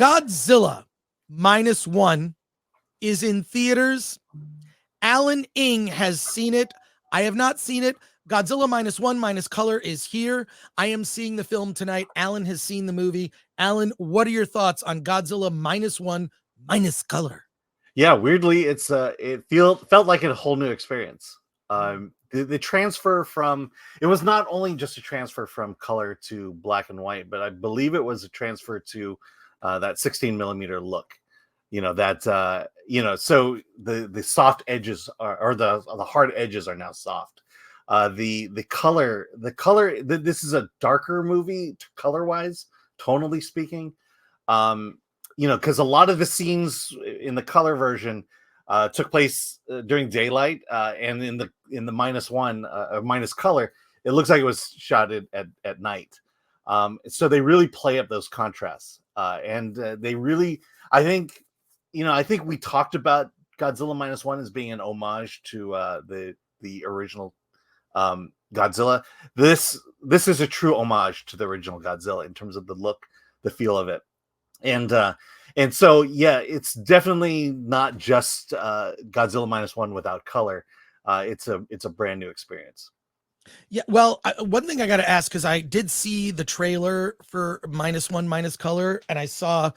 Godzilla Minus One is in theaters. Alan Ng has seen it. I have not seen it. Godzilla Minus One Minus Color is here. I am seeing the film tonight. Alan has seen the movie. Alan, what are your thoughts on Godzilla Minus One Minus Color? Yeah, weirdly, it felt like a whole new experience. The transfer from it was not only just a transfer from color to black and white, but I believe it was a transfer to that 16 millimeter look. So the soft edges or the hard edges are now soft. The color. This is a darker movie color wise, tonally speaking. Because a lot of the scenes in the color version took place during daylight, and in the Minus One Minus Color, it looks like it was shot at night. So they really play up those contrasts, and they really, I think we talked about Godzilla Minus One as being an homage to the original Godzilla. This is a true homage to the original Godzilla in terms of the look, the feel of it. And so, yeah, it's definitely not just Godzilla Minus One without color. It's a brand new experience. Yeah, well, one thing I got to ask, because I did see the trailer for Minus One Minus Color, and I saw,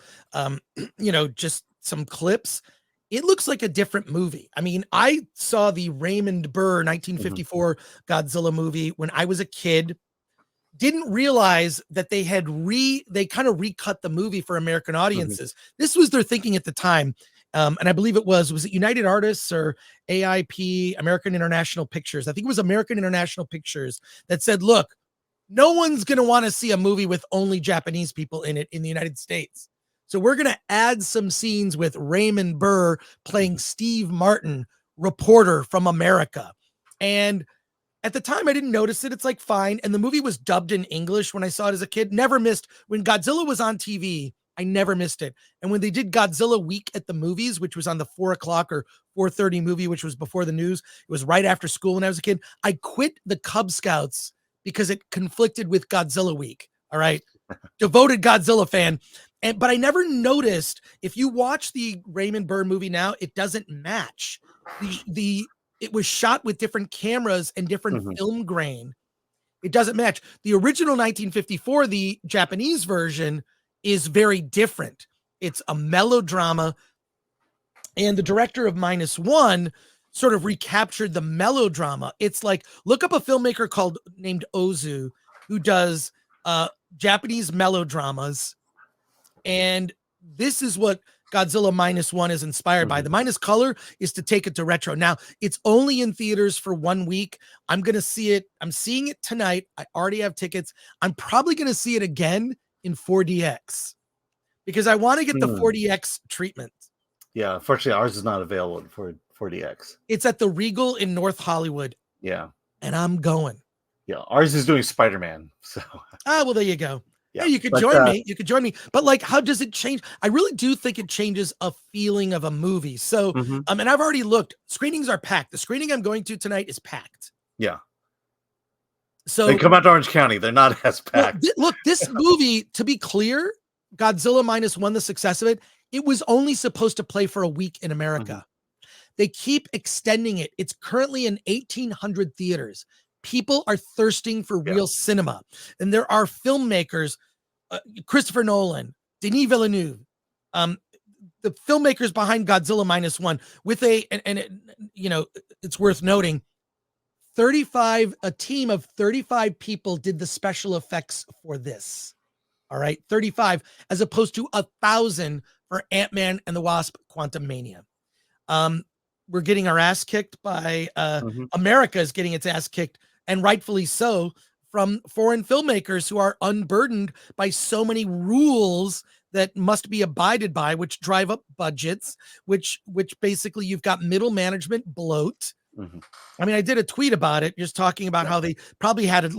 just some clips. It looks like a different movie. I mean, I saw the Raymond Burr 1954 Godzilla movie when I was a kid. Didn't realize that they had kind of recut the movie for American audiences. This was their thinking at the time. And I believe was it United Artists or AIP, American International Pictures? I think it was American International Pictures that said, look, no one's going to want to see a movie with only Japanese people in it in the United States. So we're going to add some scenes with Raymond Burr playing Steve Martin, reporter from America. And at the time, I didn't notice it. It's like fine. And the movie was dubbed in English when I saw it as a kid. Never missed. When Godzilla was on TV, I never missed it. And when they did Godzilla Week at the movies, which was on the 4 o'clock or 4:30 movie, which was before the news, it was right after school when I was a kid. I quit the Cub Scouts because it conflicted with Godzilla Week. All right. Devoted Godzilla fan. But I never noticed, if you watch the Raymond Burr movie now, it doesn't match. It was shot with different cameras and different film grain. It doesn't match. The original 1954, the Japanese version, is very different. It's a melodrama. And the director of Minus One sort of recaptured the melodrama. It's like, look up a filmmaker named Ozu, who does Japanese melodramas. And this is what Godzilla Minus One is inspired by. The Minus Color is to take it to retro. Now, it's only in theaters for 1 week. I'm going to see it. I'm seeing it tonight. I already have tickets. I'm probably going to see it again in 4DX because I want to get the 4DX treatment. Yeah, unfortunately, ours is not available for 4DX. It's at the Regal in North Hollywood. Yeah. And I'm going. Yeah, ours is doing Spider-Man. So. Well, there you go. Yeah. Hey, you could join me. You could join me. But like, how does it change? I really do think it changes a feeling of a movie. So, and I've already looked. Screenings are packed. The screening I'm going to tonight is packed. Yeah. So they come out to Orange County. They're not as packed. Look, this movie, to be clear, Godzilla Minus One, the success of it, it was only supposed to play for a week in America. They keep extending it. It's currently in 1,800 theaters. People are thirsting for real cinema. And there are filmmakers, Christopher Nolan, Denis Villeneuve, the filmmakers behind Godzilla Minus One, with it's worth noting, a team of 35 people did the special effects for this. All right, 35, as opposed to 1,000 for Ant-Man and the Wasp: Quantumania. We're getting our ass kicked by America is getting its ass kicked, and rightfully so, from foreign filmmakers who are unburdened by so many rules that must be abided by, which drive up budgets, which basically you've got middle management bloat. I mean, I did a tweet about it, just talking about how they probably had,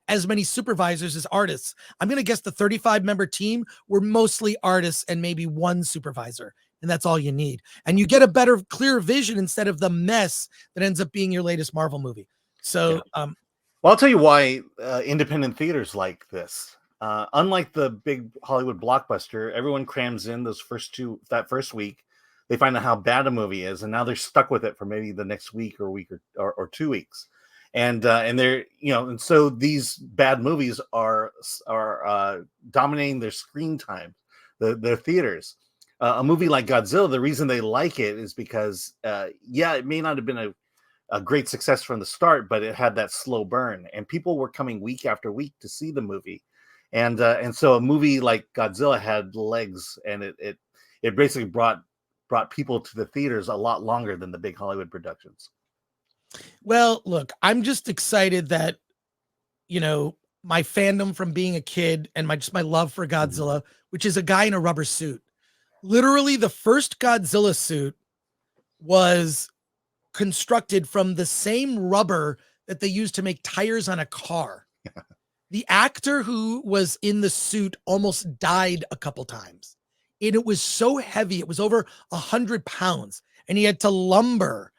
as many supervisors as artists. I'm going to guess the 35-member team were mostly artists and maybe one supervisor. And that's all you need. And you get a better, clear vision instead of the mess that ends up being your latest Marvel movie. So, well, I'll tell you why independent theaters like this. unlike the big Hollywood blockbuster, everyone crams in that first week. They find out how bad a movie is, and now they're stuck with it for maybe the next week or 2 weeks. And they're, and so these bad movies are dominating their screen time, their theaters. A movie like Godzilla, the reason they like it is because it may not have been a great success from the start, but it had that slow burn, and people were coming week after week to see the movie. And so a movie like Godzilla had legs, and it basically brought people to the theaters a lot longer than the big Hollywood productions. Well, look, I'm just excited that, my fandom from being a kid and my love for Godzilla, which is a guy in a rubber suit. Literally, the first Godzilla suit was constructed from the same rubber that they used to make tires on a car. The actor who was in the suit almost died a couple times. And it was so heavy. It was over 100 pounds. And he had to lumber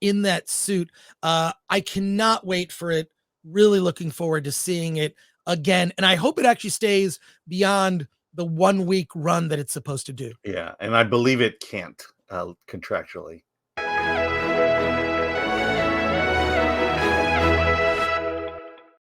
in that suit. I cannot wait for it. Really looking forward to seeing it again. And I hope it actually stays beyond the 1 week run that it's supposed to do. Yeah. And I believe it can't contractually.